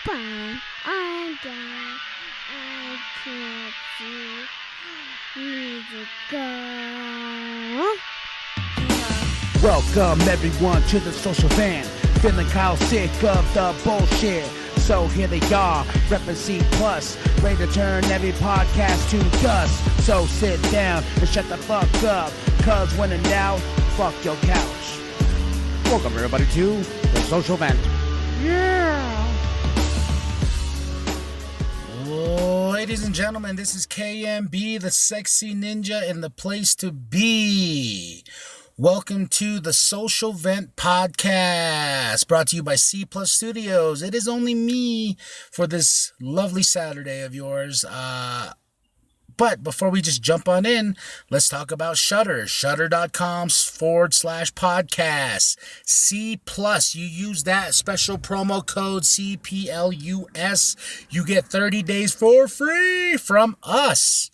Papa, I'm down. I can't see. Need to go. Welcome everyone to the social van. Feeling Kyle sick of the bullshit. So here they are, reppin' C+, ready to turn every podcast to dust. So sit down and shut the fuck up, cause when in doubt, fuck your couch. Welcome everybody to the social van. Yeah. Ladies and gentlemen, this is KMB The Sexy Ninja and the place to be. Welcome to the Social Vent Podcast, brought to you by C+ Studios. It is only me for this lovely Saturday of yours. But before we just jump on in, let's talk about Shudder. Shudder.com/podcast. C+. You use that special promo code CPLUS. You get 30 days for free from us.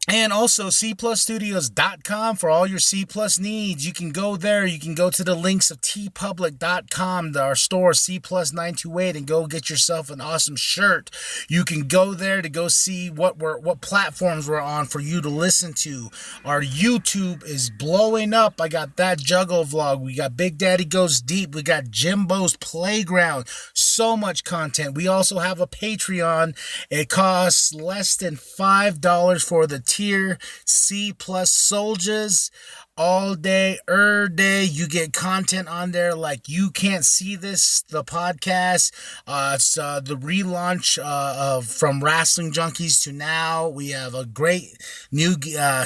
And also cplusstudios.com for all your C+ needs. You can go there. You can go to the links of tpublic.com, our store, C+928, and go get yourself an awesome shirt. You can go there to go see what platforms we're on for you to listen to. Our YouTube is blowing up. I got that Juggle vlog. We got Big Daddy Goes Deep. We got Jimbo's Playground. So much content. We also have a Patreon. It costs less than $5 for the tier C+ soldiers. All day, day. You get content on there like You Can't See This, the podcast. It's the relaunch of From Wrestling Junkies to Now. We have a great new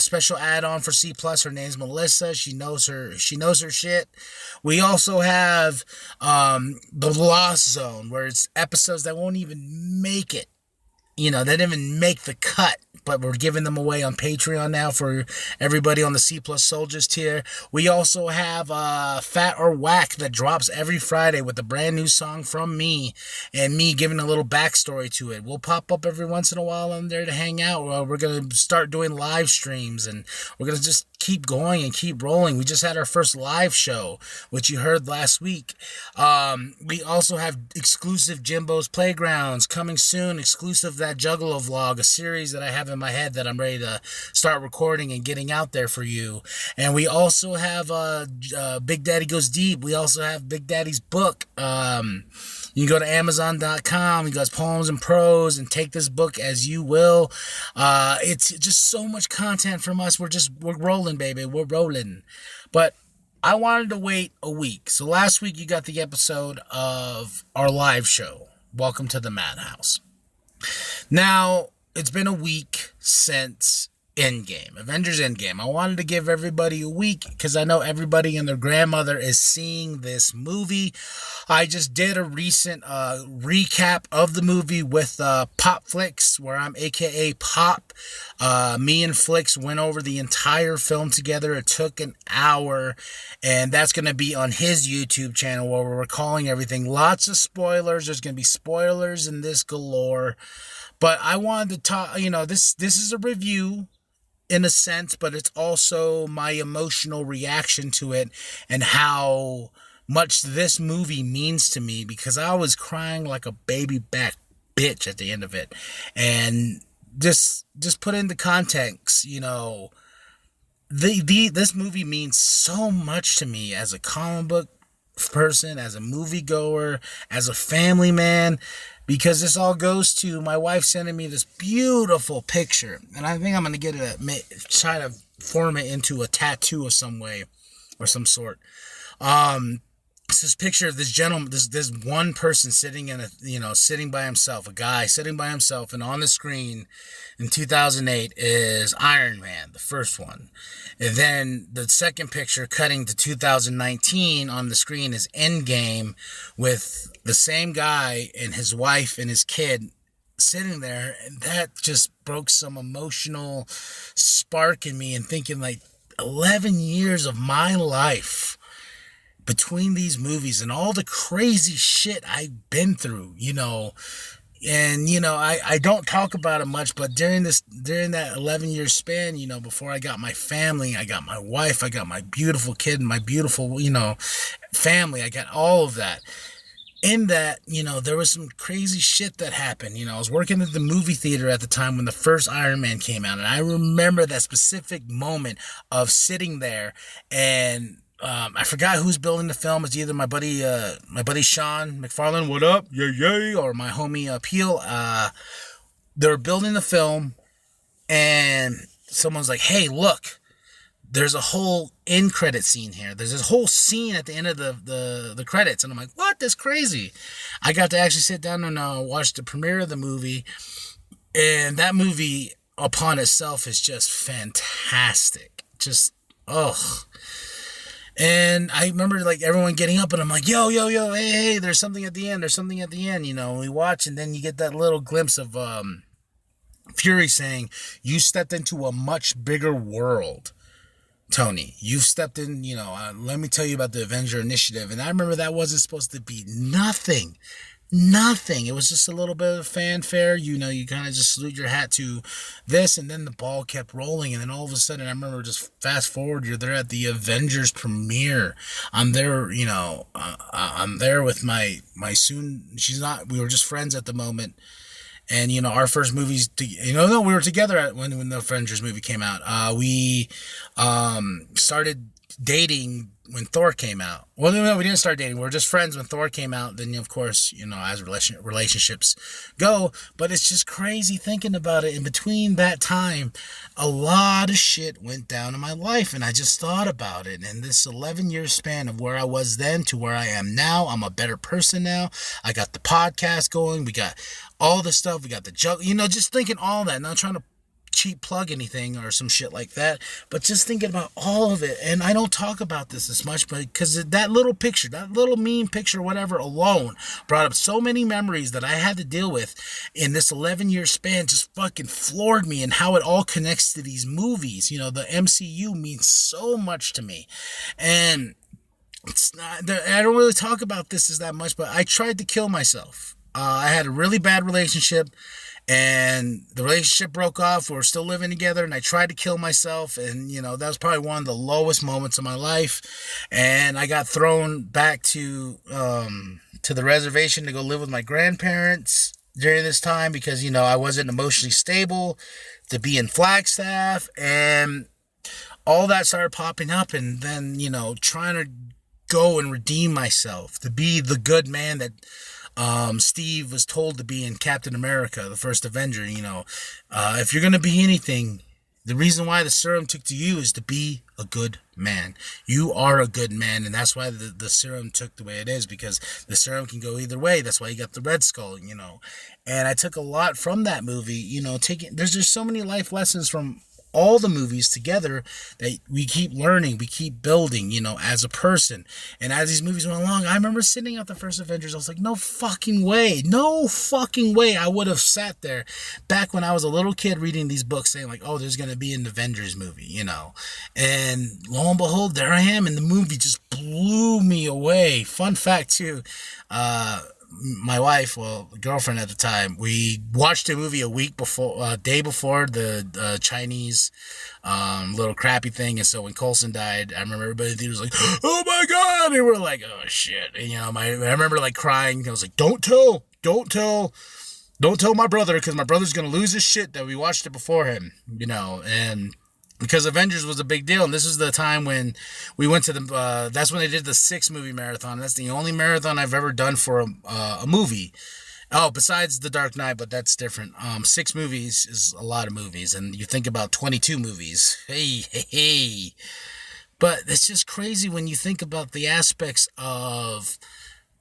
special add-on for C+. Her name's Melissa. She knows her shit. We also have the Lost Zone, where it's episodes that won't even make it. You know, they didn't even make the cut, but we're giving them away on Patreon now for everybody on the C+ Soldiers tier. We also have Fat or Whack that drops every Friday with a brand new song from me and me giving a little backstory to it. We'll pop up every once in a while on there to hang out. We're going to start doing live streams, and we're going to just keep going and keep rolling. We just had our first live show, which you heard last week. We also have exclusive Jimbo's Playgrounds coming soon, exclusive that Juggalo vlog, a series that I have in my head that I'm ready to start recording and getting out there for you. And we also have Big Daddy Goes Deep. We also have Big Daddy's book. You can go to Amazon.com. He goes Poems and Prose, and take this book as you will. It's just so much content from us. We're rolling, baby. We're rolling. But I wanted to wait a week. So last week you got the episode of our live show, Welcome to the Madhouse. Now, it's been a week since Endgame, Avengers Endgame. I wanted to give everybody a week because I know everybody and their grandmother is seeing this movie. I just did a recent recap of the movie with Pop Flicks, where I'm AKA Pop. Me and Flicks went over the entire film together. It took an hour, and that's going to be on his YouTube channel where we're recalling everything. Lots of spoilers. There's going to be spoilers in this galore. But I wanted to talk, this is a review in a sense, but it's also my emotional reaction to it and how much this movie means to me, because I was crying like a baby back bitch at the end of it. And just put into context, this movie means so much to me as a comic book person, as a moviegoer, as a family man, because this all goes to my wife sending me this beautiful picture, and I think I'm going to get it, try to form it into a tattoo of some way or some sort. It's this picture of this gentleman, this one person sitting sitting by himself, a guy sitting by himself, and on the screen in 2008 is Iron Man, the first one. And then the second picture, cutting to 2019, on the screen is Endgame, with the same guy and his wife and his kid sitting there. And that just broke some emotional spark in me, and thinking like 11 years of my life between these movies and all the crazy shit I've been through, And, I don't talk about it much, but during that 11-year span, before I got my family, I got my wife, I got my beautiful kid, and my beautiful, family, I got all of that. in that, there was some crazy shit that happened. I was working at the movie theater at the time when the first Iron Man came out, and I remember that specific moment of sitting there, and I forgot who's building the film. It's either my buddy Sean McFarlane, what up, yay, or my homie Peel. They're building the film, and someone's like, "Hey, look, there's a whole end credit scene here. There's this whole scene at the end of the credits." And I'm like, what? That's crazy. I got to actually sit down and watch the premiere of the movie. And that movie upon itself is just fantastic. Just, ugh. And I remember like everyone getting up and I'm like, yo, hey, there's something at the end. There's something at the end. We watch and then you get that little glimpse of Fury saying, "You stepped into a much bigger world, Tony. You've stepped in, let me tell you about the Avenger Initiative." And I remember that wasn't supposed to be nothing. It was just a little bit of fanfare. You kind of just salute your hat to this, and then the ball kept rolling. And then all of a sudden, I remember just fast forward, you're there at the Avengers premiere. I'm there, I'm there with my we were just friends at the moment. And, our first movies, we were together when the Avengers movie came out. We started dating when Thor came out. Well, no, we didn't start dating. We were just friends when Thor came out. Then, of course, as relationships go. But it's just crazy thinking about it. In between that time, a lot of shit went down in my life. And I just thought about it. And this 11-year span of where I was then to where I am now, I'm a better person now. I got the podcast going. We got all the stuff. We got the joke. Just thinking all that. Not trying to cheap plug anything or some shit like that, but just thinking about all of it. And I don't talk about this as much, but because that little picture, that little meme picture, whatever, alone brought up so many memories that I had to deal with in this 11-year span. Just fucking floored me, and how it all connects to these movies. The MCU means so much to me. And it's not, I don't really talk about this as that much, but I tried to kill myself. I had a really bad relationship, and the relationship broke off. We were still living together, and I tried to kill myself. And, that was probably one of the lowest moments of my life. And I got thrown back to the reservation to go live with my grandparents during this time because, I wasn't emotionally stable to be in Flagstaff. And all that started popping up. And then, trying to go and redeem myself, to be the good man that Steve was told to be in Captain America, the first Avenger. If you're going to be anything, the reason why the serum took to you is to be a good man. You are a good man, and that's why the serum took the way it is, because the serum can go either way. That's why you got the Red Skull, And I took a lot from that movie, there's just so many life lessons from all the movies together that we keep learning, we keep building, as a person. And as these movies went along, I remember sitting at the first Avengers, I was like, no fucking way I would have sat there back when I was a little kid reading these books saying like, oh, there's going to be an Avengers movie, and lo and behold, there I am, and the movie just blew me away. Fun fact too, my wife, girlfriend at the time, we watched the movie a day before the Chinese little crappy thing. And so when Coulson died, I remember everybody in the theater was like, oh my God. And we're like, oh shit. And, I remember like crying. I was like, don't tell my brother, because my brother's going to lose his shit that we watched it before him, and because Avengers was a big deal. And this is the time when we went to that's when they did the 6-movie marathon. That's the only marathon I've ever done for a movie. Oh, besides The Dark Knight, but that's different. 6 movies is a lot of movies. And you think about 22 movies. Hey. But it's just crazy when you think about the aspects of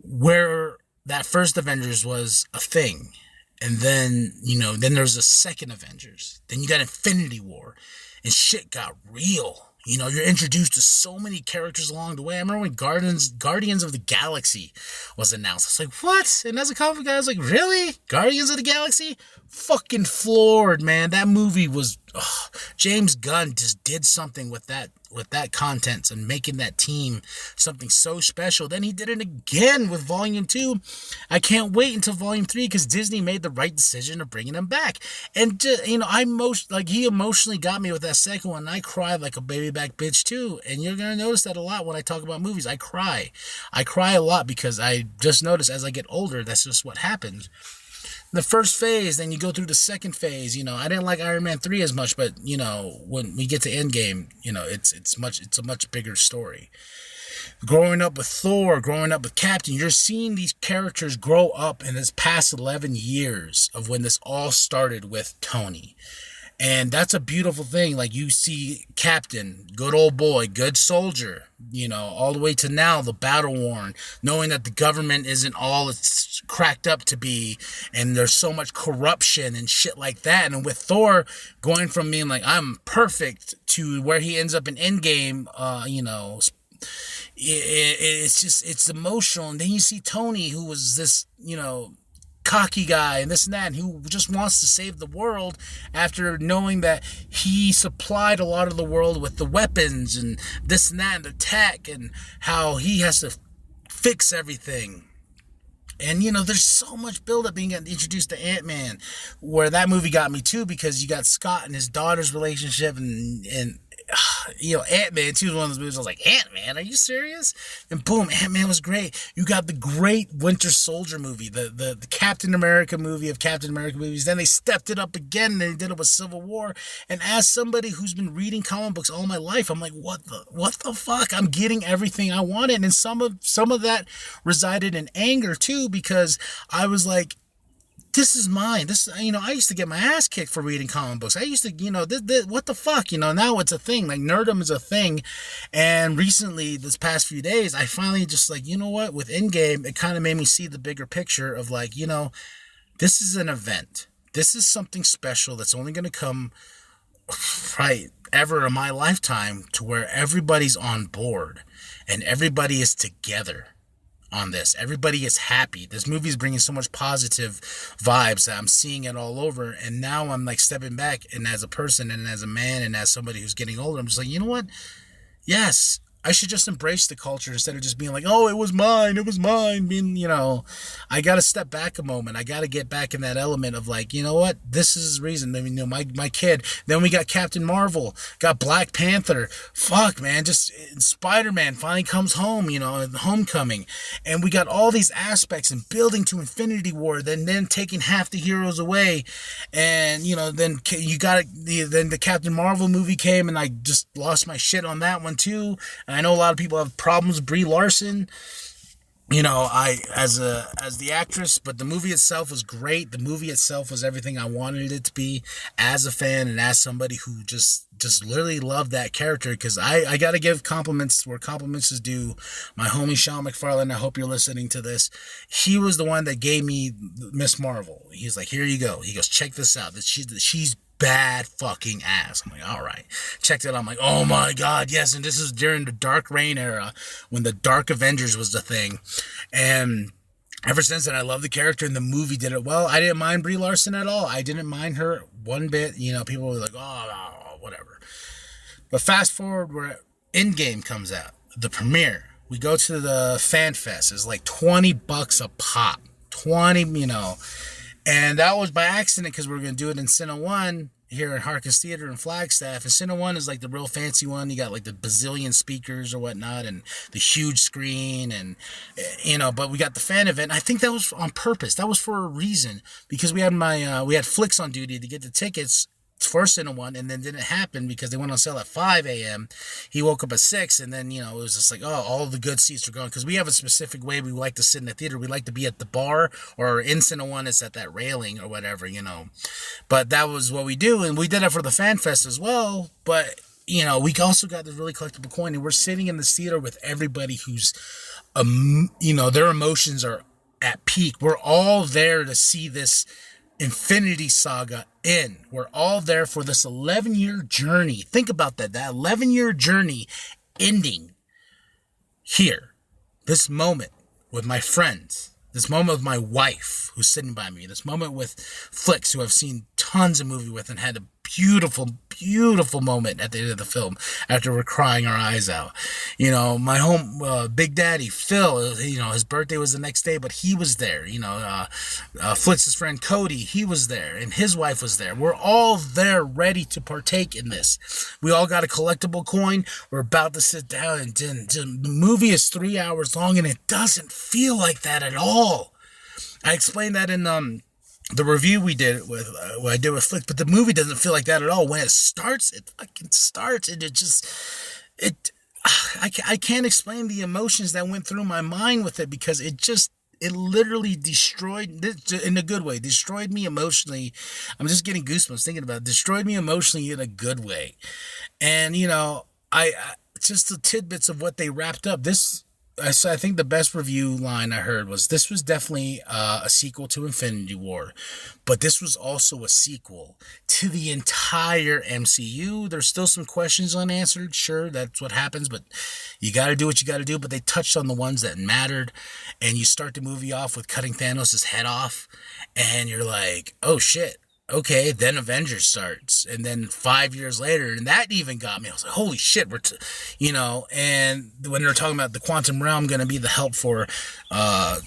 where that first Avengers was a thing. And then, then there's a second Avengers. Then you got Infinity War. And shit got real. You're introduced to so many characters along the way. I remember when Guardians of the Galaxy was announced. I was like, what? And as a comic guy, I was like, really? Guardians of the Galaxy? Fucking floored, man. That movie was James Gunn just did something with that content and making that team something so special. Then he did it again with Volume 2. I can't wait until Volume 3 because Disney made the right decision of bringing him back. And he emotionally got me with that second one. And I cried like a baby back bitch too. And you're gonna notice that a lot when I talk about movies. I cry a lot because I just notice as I get older, that's just what happens. The first phase, then you go through the second phase. I didn't like Iron Man 3 as much, but when we get to Endgame, it's a much bigger story. Growing up with Thor, growing up with Captain, you're seeing these characters grow up in this past 11 years of when this all started with Tony. And that's a beautiful thing. Like, you see Captain, good old boy, good soldier, all the way to now, the battle worn, knowing that the government isn't all it's cracked up to be, and there's so much corruption and shit like that. And with Thor going from being like, I'm perfect, to where he ends up in Endgame, it's emotional. And then you see Tony, who was this, cocky guy and this and that, and who just wants to save the world after knowing that he supplied a lot of the world with the weapons and this and that and the tech, and how he has to fix everything. And there's so much buildup being introduced to Ant-Man, where that movie got me too, because you got Scott and his daughter's relationship, and Ant-Man 2 was one of those movies I was like, Ant-Man, are you serious? And boom, Ant-Man was great. You got the great Winter Soldier movie, the Captain America movie of Captain America movies. Then they stepped it up again, and they did it with Civil War. And as somebody who's been reading comic books all my life, I'm like, what the fuck? I'm getting everything I wanted. And some of that resided in anger too, because I was like, this is mine. I used to get my ass kicked for reading comic books. I used to, what the fuck? Now it's a thing. Like, nerdom is a thing. And recently, this past few days, I finally just like, what? With Endgame, it kind of made me see the bigger picture of like, this is an event. This is something special that's only going to come right ever in my lifetime, to where everybody's on board and everybody is together on this. Everybody is happy. This movie is bringing so much positive vibes that I'm seeing it all over. And now I'm like stepping back, and as a person and as a man and as somebody who's getting older, I'm just like, you know what? Yes, I should just embrace the culture instead of just being like, oh, it was mine. Being, I got to step back a moment. I got to get back in that element of like, you know what? This is the reason. I mean, my kid. Then we got Captain Marvel, got Black Panther. Fuck, man. Just Spider-Man finally comes home, Homecoming. And we got all these aspects and building to Infinity War, then taking half the heroes away. And, then you got then the Captain Marvel movie came, and I just lost my shit on that one too. And I know a lot of people have problems with Brie Larson, I as the actress, but the movie itself was great. The movie itself was everything I wanted it to be as a fan and as somebody who just literally loved that character, because I got to give compliments where compliments is due. My homie Sean McFarlane, I hope you're listening to this. He was the one that gave me Miss Marvel. He's like, here you go. He goes, check this out. She's bad fucking ass. I'm like, all right. Checked it out. I'm like, oh my God, yes. And this is during the Dark Reign era, when the Dark Avengers was the thing. And ever since then, I love the character, and the movie did it well. I didn't mind Brie Larson at all. I didn't mind her one bit. People were like, oh, whatever. But fast forward where Endgame comes out, the premiere. We go to the fan fest. It's like $20 a pop. 20, And that was by accident, because we were going to do it in Cine One here at Harkins Theater in Flagstaff. And Cine One is like the real fancy one. You got like the bazillion speakers or whatnot, and the huge screen, and but we got the fan event. I think that was on purpose. That was for a reason, because we had Flicks on duty to get the tickets for Cine One, and then didn't happen because they went on sale at 5 a.m. He woke up at 6, and then, it was just like, oh, all the good seats are gone, because we have a specific way we like to sit in the theater. We like to be at the bar, or in Cine One, it's at that railing or whatever, But that was what we do, and we did it for the Fan Fest as well. But, we also got this really collectible coin, and we're sitting in this theater with everybody who's, their emotions are at peak. We're all there to see this Infinity Saga in. We're all there for this 11-year journey. Think about that 11-year journey ending here. This moment with my friends. This moment with my wife who's sitting by me. This moment with Flicks, who I've seen tons of movies with and had a beautiful moment at the end of the film after we're crying our eyes out. You know, my Big Daddy, Phil, you know, his birthday was the next day, but he was there. You know, Flitz's friend Cody, he was there, and his wife was there. We're all there ready to partake in this. We all got a collectible coin. We're about to sit down, and the movie is 3 hours long, and it doesn't feel like that at all. I explained that in the review we did with what I did with Flick, but the movie doesn't feel like that at all. When it starts, it fucking starts, and I can't explain the emotions that went through my mind with it, because it literally destroyed, in a good way, destroyed me emotionally. I'm just getting goosebumps thinking about it. Destroyed me emotionally in a good way. And, you know, I just the tidbits of what they wrapped up. I think the best review line I heard was, this was definitely a sequel to Infinity War, but this was also a sequel to the entire MCU. There's still some questions unanswered. Sure, that's what happens, but you got to do what you got to do. But they touched on the ones that mattered, and you start the movie off with cutting Thanos' head off, and you're like, oh shit. Okay, then Avengers starts, and then 5 years later, and that even got me. I was like, holy shit, you know, and when they're talking about the quantum realm going to be the help for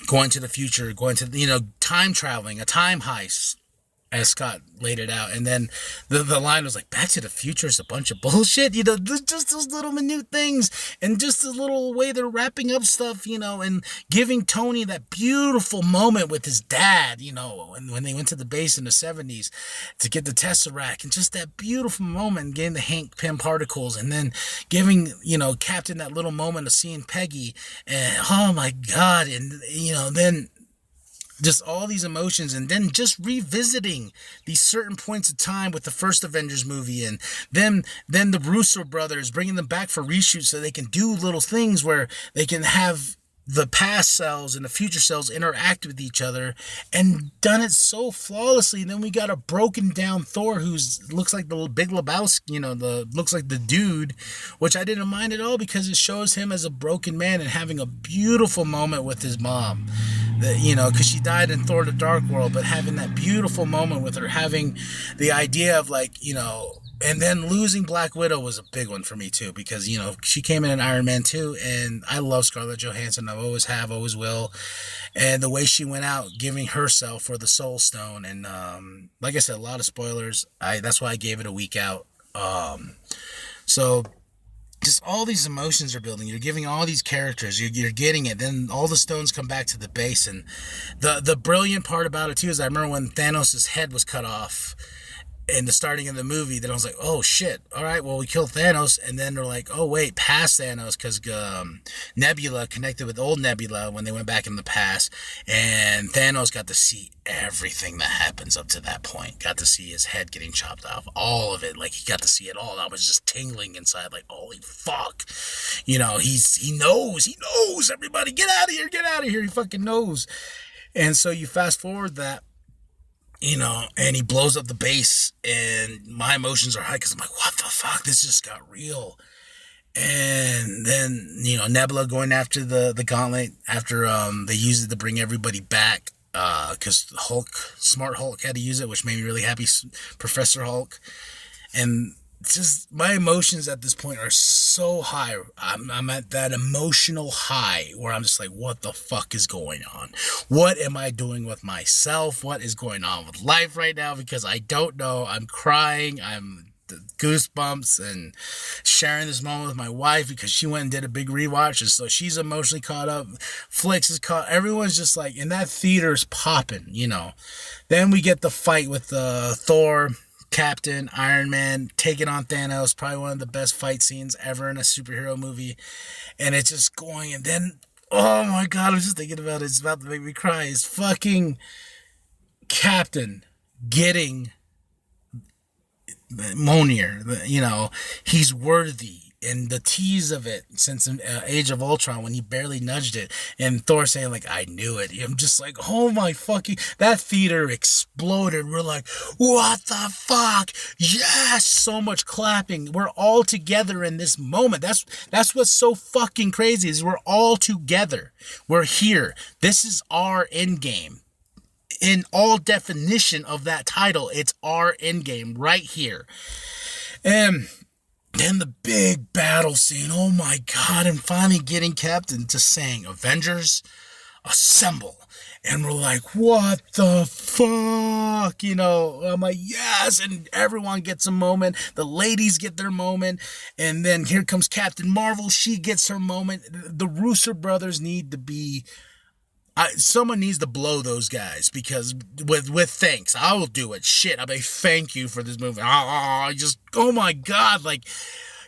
going to the future, going to, you know, time traveling, a time heist, as Scott laid it out. And then the line was like, Back to the Future is a bunch of bullshit, you know, just those little minute things, and just the little way they're wrapping up stuff, you know, and giving Tony that beautiful moment with his dad, you know, and when they went to the base in the 70s to get the Tesseract, and just that beautiful moment, getting the Hank Pym particles, and then giving, you know, Captain that little moment of seeing Peggy, and oh my God, and, you know, then just all these emotions, and then just revisiting these certain points of time with the first Avengers movie, and then the Russo brothers, bringing them back for reshoots so they can do little things where they can have the past selves and the future selves interact with each other, and done it so flawlessly. And then we got a broken down Thor who's looks like the Big Lebowski, you know, looks like the dude, which I didn't mind at all, because it shows him as a broken man and having a beautiful moment with his mom. You know, because she died in Thor: The Dark World, but having that beautiful moment with her, having the idea of, like, you know, and then losing Black Widow was a big one for me too, because, you know, she came in Iron Man 2, and I love Scarlett Johansson. I always have, always will. And the way she went out giving herself for the Soul Stone, and like I said, a lot of spoilers. That's why I gave it a week out. So just all these emotions are building. You're giving all these characters. You're getting it. Then all the stones come back to the base. And the brilliant part about it too is, I remember when Thanos' head was cut off in the starting of the movie, then I was like, oh shit, all right, well, we killed Thanos. And then they're like, oh wait, past Thanos, because Nebula connected with old Nebula when they went back in the past, and Thanos got to see everything that happens up to that point. Got to see his head getting chopped off, all of it. Like, he got to see it all. I was just tingling inside, like, holy fuck, you know, he knows, everybody, get out of here, he fucking knows. And so you fast forward that, you know, and he blows up the base, and my emotions are high, because I'm like, what the fuck, this just got real. And then, you know, Nebula going after the gauntlet, after they used it to bring everybody back, because Smart Hulk had to use it, which made me really happy, Professor Hulk. And just my emotions at this point are so high. I'm at that emotional high where I'm just like, what the fuck is going on? What am I doing with myself? What is going on with life right now? Because I don't know. I'm crying. I'm goosebumps, and sharing this moment with my wife, because she went and did a big rewatch, and so she's emotionally caught up. Flix is caught. Everyone's just like, and that theater's popping, you know. Then we get the fight with Thor, Captain, Iron Man taking on Thanos, probably one of the best fight scenes ever in a superhero movie. And it's just going, and then, oh my God, I'm just thinking about it. It's about to make me cry. Is fucking Captain getting Mjolnir, you know, he's worthy. And the tease of it since Age of Ultron, when he barely nudged it, and Thor saying, like, I knew it. I'm just like, oh my fucking, that theater exploded. We're like, what the fuck? Yes, so much clapping. We're all together in this moment. That's what's so fucking crazy, is we're all together. We're here. This is our Endgame. in all definition of that title. It's our Endgame right here. And then the big battle scene. Oh my God. And finally getting Captain just saying, Avengers, assemble. And we're like, what the fuck? You know, I'm like, yes. And everyone gets a moment. The ladies get their moment. And then here comes Captain Marvel. She gets her moment. The Russo brothers need to be... someone needs to blow those guys, because with thanks, I will do it. Shit, I mean, thank you for this movie. Oh my God, like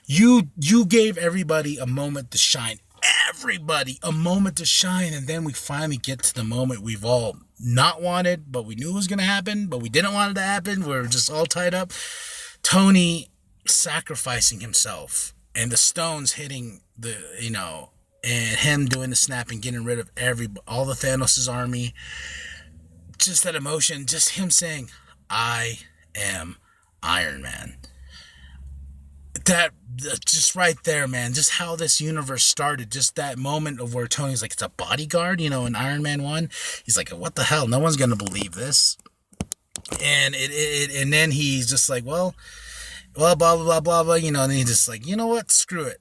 you gave everybody a moment to shine. Everybody a moment to shine, and then we finally get to the moment we've all not wanted, but we knew it was gonna happen, but we didn't want it to happen. We're just all tied up. Tony sacrificing himself, and the stones hitting the, you know, and him doing the snap and getting rid of all the Thanos' army. Just that emotion, just him saying, I am Iron Man. That, just right there, man, just how this universe started, just that moment of where Tony's like, it's a bodyguard, you know, in Iron Man 1. He's like, what the hell? No one's going to believe this. And and then he's just like, well, blah, blah, blah, blah, you know, and he's just like, you know what? Screw it.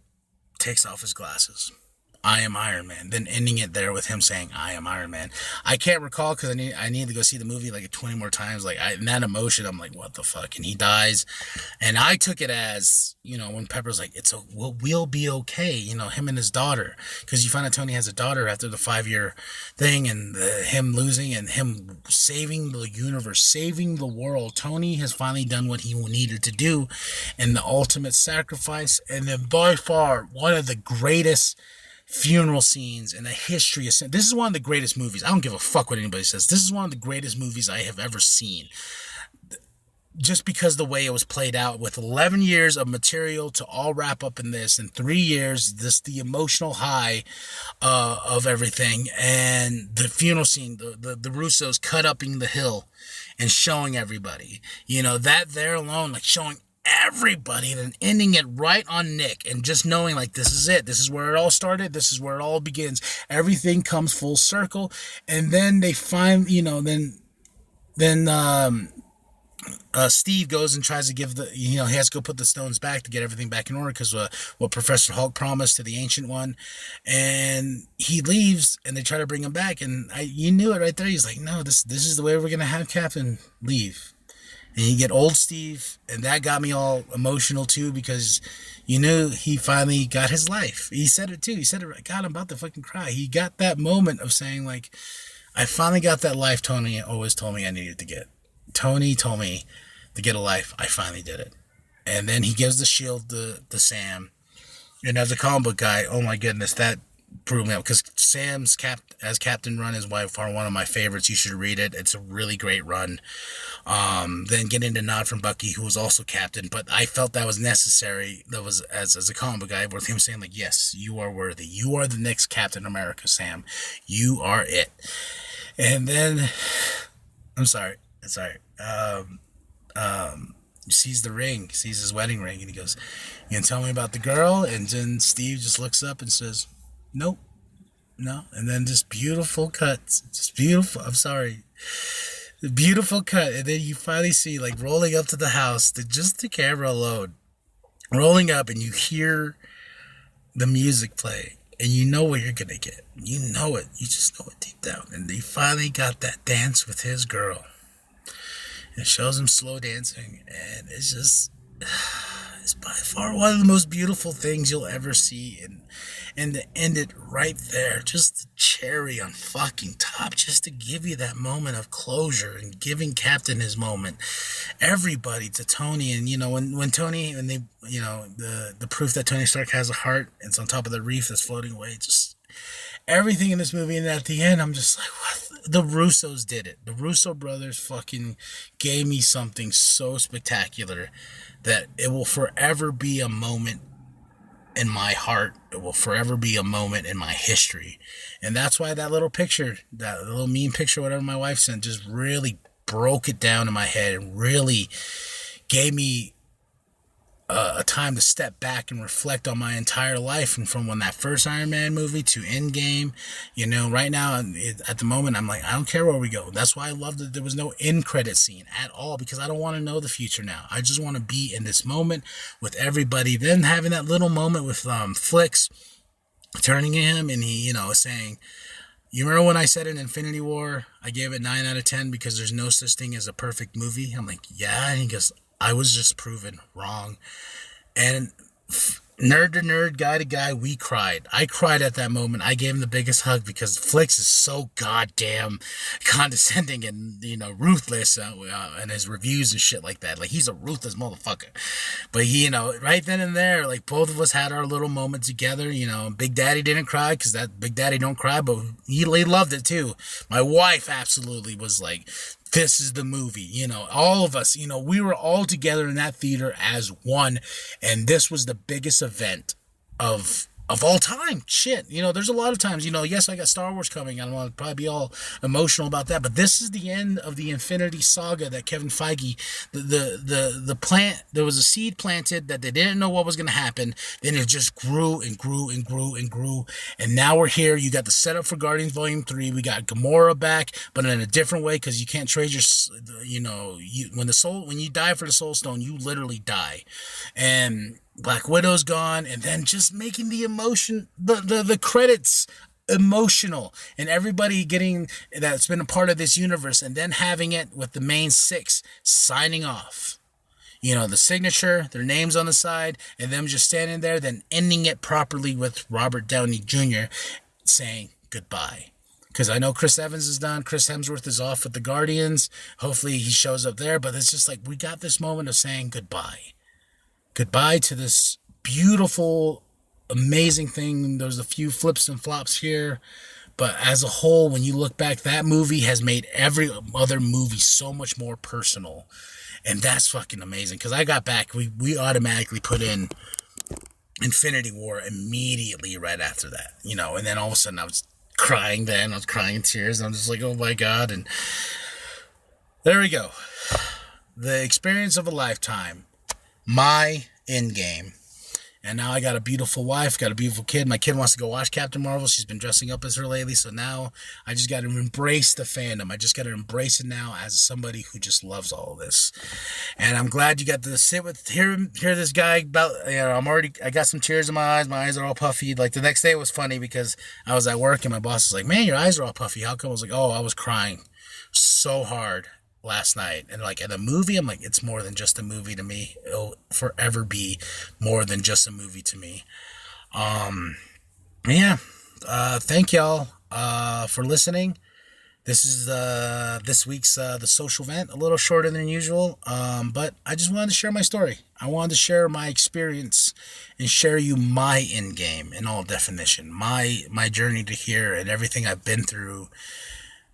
Takes off his glasses. I am Iron Man. Then ending it there with him saying, I am Iron Man. I can't recall, because I need to go see the movie like 20 more times. Like, in that emotion, I'm like, what the fuck? And he dies. And I took it as, you know, when Pepper's like, we'll be okay. You know, him and his daughter. Because you find out Tony has a daughter after the 5-year thing, and him losing and him saving the universe, saving the world. Tony has finally done what he needed to do, and the ultimate sacrifice. And then by far, one of the greatest funeral scenes in the history of... This is one of the greatest movies. I don't give a fuck what anybody says. This is one of the greatest movies I have ever seen. Just because the way it was played out, with 11 years of material to all wrap up in this, in 3 years, the emotional high of everything, and the funeral scene, the Russos cut upping the hill and showing everybody, you know, that there alone, like showing everybody, and then ending it right on Nick, and just knowing like, this is it, this is where it all started, this is where it all begins, everything comes full circle. And then they find, you know, then Steve goes and tries to give he has to go put the stones back to get everything back in order, because what Professor Hulk promised to the Ancient One, and he leaves, and they try to bring him back, and you knew it right there. He's like, no, this is the way we're gonna have Captain leave. And you get old Steve, and that got me all emotional too, because you knew he finally got his life. He said it too. He said it, God, I'm about to fucking cry. He got that moment of saying, like, I finally got that life Tony always told me I needed to get. Tony told me to get a life. I finally did it. And then he gives the shield to Sam. And as a comic book guy, oh my goodness, that proved me up, because Sam's as Captain run is by far one of my favorites. You should read it. It's a really great run. Then getting the nod from Bucky, who was also Captain, but I felt that was necessary. That was as a comic book guy, with him saying like, yes, you are worthy. You are the next Captain America, Sam. You are it. And then, I'm sorry. Sees the ring, sees his wedding ring, and he goes, you can tell me about the girl? And then Steve just looks up and says, nope, no. And then just beautiful cuts, just beautiful. I'm sorry. The beautiful cut. And then you finally see, like, rolling up to the house, just the camera alone, rolling up, and you hear the music play, and you know what you're going to get. You know it. You just know it deep down. And he finally got that dance with his girl. It shows him slow dancing, and it's just, it's by far one of the most beautiful things you'll ever see. And to end it right there, just the cherry on fucking top, just to give you that moment of closure, and giving Captain his moment. Everybody to Tony, and you know, when Tony, and they, you know, the proof that Tony Stark has a heart, and it's on top of the reef that's floating away, just everything in this movie. And at the end, I'm just like, what? The Russos did it. The Russo brothers fucking gave me something so spectacular that it will forever be a moment in my heart. It will forever be a moment in my history. And that's why that little picture, that little meme picture, whatever my wife sent, just really broke it down in my head, and really gave me a time to step back and reflect on my entire life, and from when that first Iron Man movie to Endgame. Right now at the moment, I'm like, I don't care where we go. That's why I love that there was no end credit scene at all, because I don't want to know the future now. I just want to be in this moment with everybody. Then having that little moment with Flicks turning to him, and he, saying, you remember when I said in Infinity War, I gave it 9 out of 10 because there's no such thing as a perfect movie? I'm like, yeah. And he goes, I was just proven wrong. And nerd to nerd, guy to guy, we cried. I cried at that moment. I gave him the biggest hug because Flicks is so goddamn condescending and, ruthless in his reviews and shit like that. Like, he's a ruthless motherfucker. But he, right then and there, like, both of us had our little moment together. Big Daddy didn't cry because that Big Daddy don't cry, but he loved it too. My wife absolutely was like, this is the movie. All of us, we were all together in that theater as one, and this was the biggest event of all time. Shit, there's a lot of times, yes, I got Star Wars coming. I don't want to probably be all emotional about that, but this is the end of the Infinity Saga that Kevin Feige, the plant, there was a seed planted that they didn't know what was going to happen. Then it just grew and grew and grew and grew. And now we're here. You got the setup for Guardians Volume 3. We got Gamora back, but in a different way, because you can't trade your, when you die for the Soul Stone, you literally die. And Black Widow's gone, and then just making the emotion, the credits emotional, and everybody getting that's been a part of this universe, and then having it with the main 6 signing off. The signature, their names on the side, and them just standing there, then ending it properly with Robert Downey Jr. saying goodbye. Because I know Chris Evans is done. Chris Hemsworth is off with the Guardians. Hopefully he shows up there, but it's just like, we got this moment of saying goodbye. Goodbye to this beautiful, amazing thing. There's a few flips and flops here, but as a whole, when you look back, that movie has made every other movie so much more personal, and that's fucking amazing. Because I got back, we automatically put in Infinity War immediately right after that, and then all of a sudden I was crying. Then I was crying in tears, and I'm just like, oh my god. And there we go, the experience of a lifetime. My Endgame. And now I got a beautiful wife, got a beautiful kid. My kid wants to go watch Captain Marvel. She's been dressing up as her lately. So now I just got to embrace the fandom. I just got to embrace it now as somebody who just loves all of this. And I'm glad you got to sit with, hear this guy about, I got some tears in my eyes. My eyes are all puffy. Like, the next day it was funny because I was at work and my boss was like, man, your eyes are all puffy. How come? I was like, oh, I was crying so hard last night. And like, at a movie, I'm like, it's more than just a movie to me. It'll forever be more than just a movie to me. Thank y'all for listening. This is this week's The Social Vent, a little shorter than usual, but I just wanted to share my story. I wanted to share my experience and share you my Endgame in all definition, my journey to here and everything I've been through.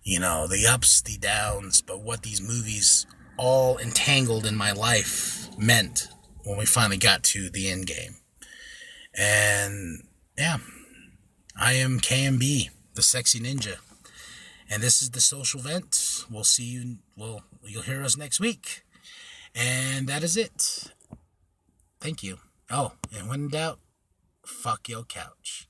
The ups, the downs, but what these movies all entangled in my life meant when we finally got to the end game. And yeah, I am KMB, the Sexy Ninja. And this is The Social Vent. We'll see you, you'll hear us next week. And that is it. Thank you. Oh, and when in doubt, fuck your couch.